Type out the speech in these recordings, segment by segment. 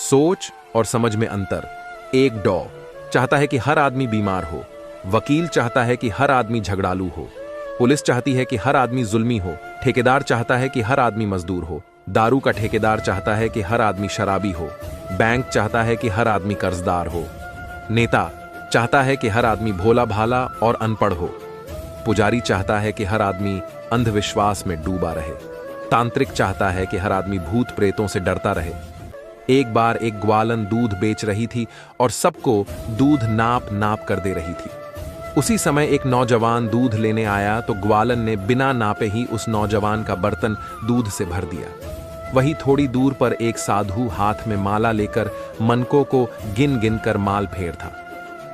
सोच और समझ में अंतर। एक डॉ चाहता है कि हर आदमी बीमार हो, वकील चाहता है कि हर आदमी झगड़ालू हो, पुलिस चाहती है कि हर आदमी जुल्मी हो, ठेकेदार चाहता है कि हर आदमी मजदूर हो, दारू का ठेकेदार चाहता है कि हर आदमी शराबी हो, बैंक चाहता है कि हर आदमी कर्जदार हो, नेता चाहता है कि हर आदमी भोला भाला और अनपढ़ हो, पुजारी चाहता है कि हर आदमी अंधविश्वास में डूबा रहे, तांत्रिक चाहता है कि हर आदमी भूत प्रेतों से डरता रहे। एक बार एक ग्वालन दूध बेच रही थी और सबको दूध नाप नाप कर दे रही थी। उसी समय एक नौजवान दूध लेने आया तो ग्वालन ने बिना नापे ही उस नौजवान का बर्तन दूध से भर दिया। वही थोड़ी दूर पर एक साधु हाथ में माला लेकर मनकों को गिन गिन कर माल फेर था।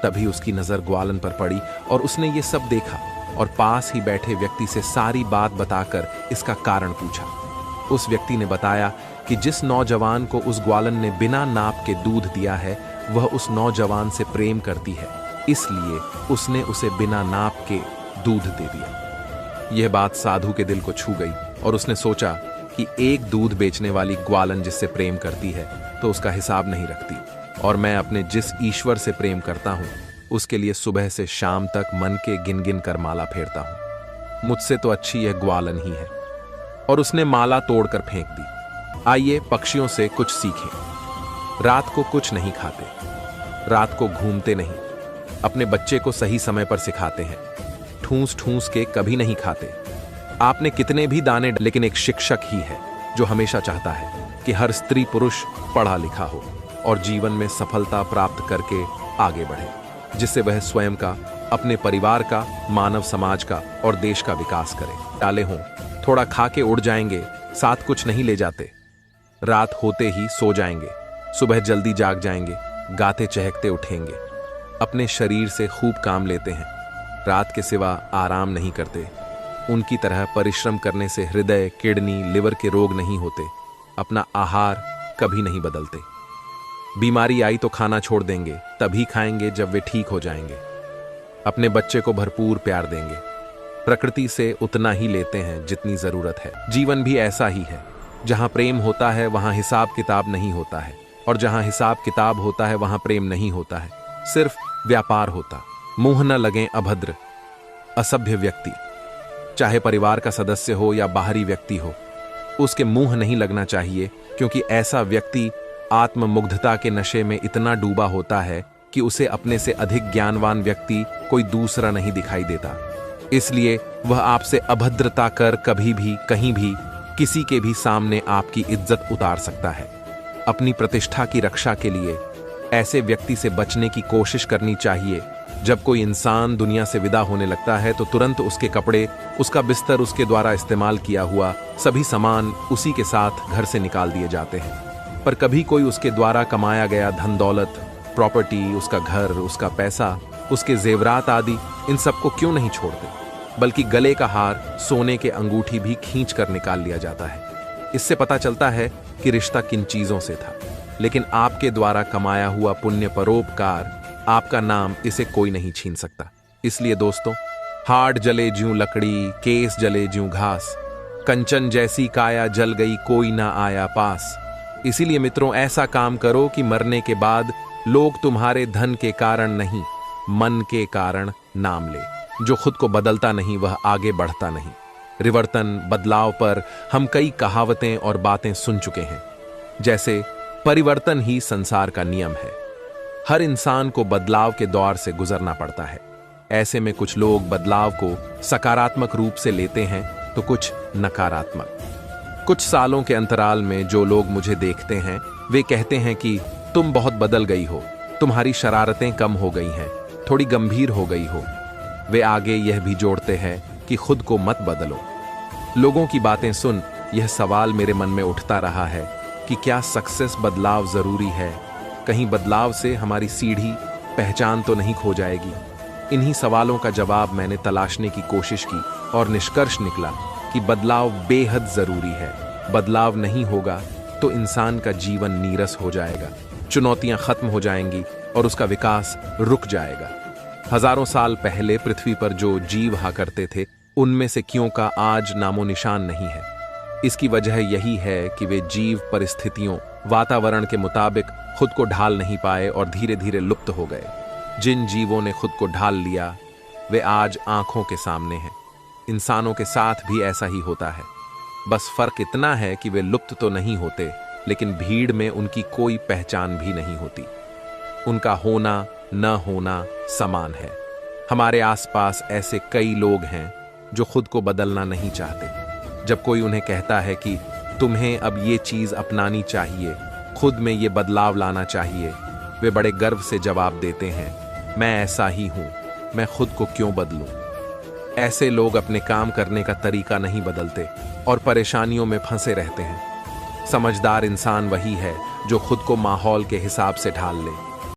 तभी उसकी नजर ग्वालन पर पड़ी और उसने ये सब देखा और पास ही बैठे व्यक्ति से सारी बात बताकर इसका कारण पूछा। उस व्यक्ति ने बताया कि जिस नौजवान को उस ग्वालन ने बिना नाप के दूध दिया है वह उस नौजवान से प्रेम करती है, इसलिए उसने उसे बिना नाप के दूध दे दिया। यह बात साधु के दिल को छू गई और उसने सोचा कि एक दूध बेचने वाली ग्वालन जिससे प्रेम करती है तो उसका हिसाब नहीं रखती, और मैं अपने जिस ईश्वर से प्रेम करता हूं उसके लिए सुबह से शाम तक मन के गिन गिन कर माला फेरता हूं। मुझसे तो अच्छी यह ग्वालन ही है। और उसने माला तोड़कर फेंक दी। आइए पक्षियों से कुछ सीखें। रात को कुछ नहीं खाते, रात को घूमते नहीं, अपने बच्चे को सही समय पर सिखाते हैं, ठूंस ठूंस के कभी नहीं खाते। आपने कितने भी दाने, लेकिन एक शिक्षक ही है जो हमेशा चाहता है कि हर स्त्री पुरुष पढ़ा लिखा हो और जीवन में सफलता प्राप्त करके आगे बढ़े, जिससे वह स्वयं का, अपने परिवार का, मानव समाज का और देश का विकास करे। डाले हों, थोड़ा खा के उड़ जाएंगे, साथ कुछ नहीं ले जाते। रात होते ही सो जाएंगे, सुबह जल्दी जाग जाएंगे, गाते चहकते उठेंगे। अपने शरीर से खूब काम लेते हैं, रात के सिवा आराम नहीं करते। उनकी तरह परिश्रम करने से हृदय, किडनी, लिवर के रोग नहीं होते। अपना आहार कभी नहीं बदलते। बीमारी आई तो खाना छोड़ देंगे, तभी खाएंगे जब वे ठीक हो जाएंगे। अपने बच्चे को भरपूर प्यार देंगे। प्रकृति से उतना ही लेते हैं जितनी जरूरत है। जीवन भी ऐसा ही है, जहां प्रेम होता है वहां हिसाब किताब नहीं होता है, और जहां हिसाब किताब होता है वहां प्रेम नहीं होता है, सिर्फ व्यापार होता। मुंह न लगे अभद्र, असभ्य व्यक्ति, चाहे परिवार का सदस्य हो या बाहरी व्यक्ति हो, उसके मुंह नहीं लगना चाहिए, क्योंकि ऐसा व्यक्ति आत्ममुग्धता के नशे में इतना डूबा होता है कि उसे अपने से अधिक ज्ञानवान व्यक्ति कोई दूसरा नहीं दिखाई देता। इसलिए वह आपसे अभद्रता कर कभी भी, कहीं भी, किसी के भी सामने आपकी इज्जत उतार सकता है। अपनी प्रतिष्ठा की रक्षा के लिए ऐसे व्यक्ति से बचने की कोशिश करनी चाहिए। जब कोई इंसान दुनिया से विदा होने लगता है तो तुरंत उसके कपड़े, उसका बिस्तर, उसके द्वारा इस्तेमाल किया हुआ सभी सामान उसी के साथ घर से निकाल दिए जाते हैं। पर कभी कोई उसके द्वारा कमाया गया धन दौलत, प्रॉपर्टी, उसका घर, उसका पैसा, उसके जेवरात आदि, इन सबको क्यों नहीं छोड़ते, बल्कि गले का हार, सोने के अंगूठी भी खींच कर निकाल लिया जाता है। इससे पता चलता है कि रिश्ता किन चीजों से था। लेकिन आपके द्वारा कमाया हुआ पुण्य, परोपकार, आपका नाम, इसे कोई नहीं छीन सकता। इसलिए दोस्तों, हाड जले ज्यों लकड़ी, केस जले ज्यों घास, कंचन जैसी काया जल गई, कोई ना आया पास। इसीलिए मित्रों, ऐसा काम करो कि मरने के बाद लोग तुम्हारे धन के कारण नहीं, मन के कारण नाम ले। जो खुद को बदलता नहीं वह आगे बढ़ता नहीं। रिवर्तन, बदलाव पर हम कई कहावतें और बातें सुन चुके हैं, जैसे परिवर्तन ही संसार का नियम है। हर इंसान को बदलाव के दौर से गुजरना पड़ता है। ऐसे में कुछ लोग बदलाव को सकारात्मक रूप से लेते हैं तो कुछ नकारात्मक। कुछ सालों के अंतराल में जो लोग मुझे देखते हैं वे कहते हैं कि तुम बहुत बदल गई हो, तुम्हारी शरारतें कम हो गई हैं, थोड़ी गंभीर हो गई हो। वे आगे यह भी जोड़ते हैं कि खुद को मत बदलो। लोगों की बातें सुन यह सवाल मेरे मन में उठता रहा है कि क्या सक्सेस बदलाव जरूरी है? कहीं बदलाव से हमारी सीढ़ी, पहचान तो नहीं खो जाएगी? इन्हीं सवालों का जवाब मैंने तलाशने की कोशिश की और निष्कर्ष निकला कि बदलाव बेहद जरूरी है। बदलाव नहीं होगा तो इंसान का जीवन नीरस हो जाएगा, चुनौतियां खत्म हो जाएंगी और उसका विकास रुक जाएगा। हजारों साल पहले पृथ्वी पर जो जीव रहा करते थे उनमें से क्यों का आज नामो निशान नहीं है। इसकी वजह यही है कि वे जीव परिस्थितियों वातावरण के मुताबिक खुद को ढाल नहीं पाए और धीरे धीरे लुप्त हो गए। जिन जीवों ने खुद को ढाल लिया वे आज आंखों के सामने हैं। इंसानों के साथ भी ऐसा ही होता है, बस फर्क इतना है कि वे लुप्त तो नहीं होते, लेकिन भीड़ में उनकी कोई पहचान भी नहीं होती। उनका होना न होना समान है। हमारे आसपास ऐसे कई लोग हैं जो खुद को बदलना नहीं चाहते। जब कोई उन्हें कहता है कि तुम्हें अब ये चीज अपनानी चाहिए, खुद में ये बदलाव लाना चाहिए, वे बड़े गर्व से जवाब देते हैं, मैं ऐसा ही हूं, मैं खुद को क्यों बदलूं। ऐसे लोग अपने काम करने का तरीका नहीं बदलते और परेशानियों में फंसे रहते हैं। समझदार इंसान वही है जो खुद को माहौल के हिसाब से ढाल ले।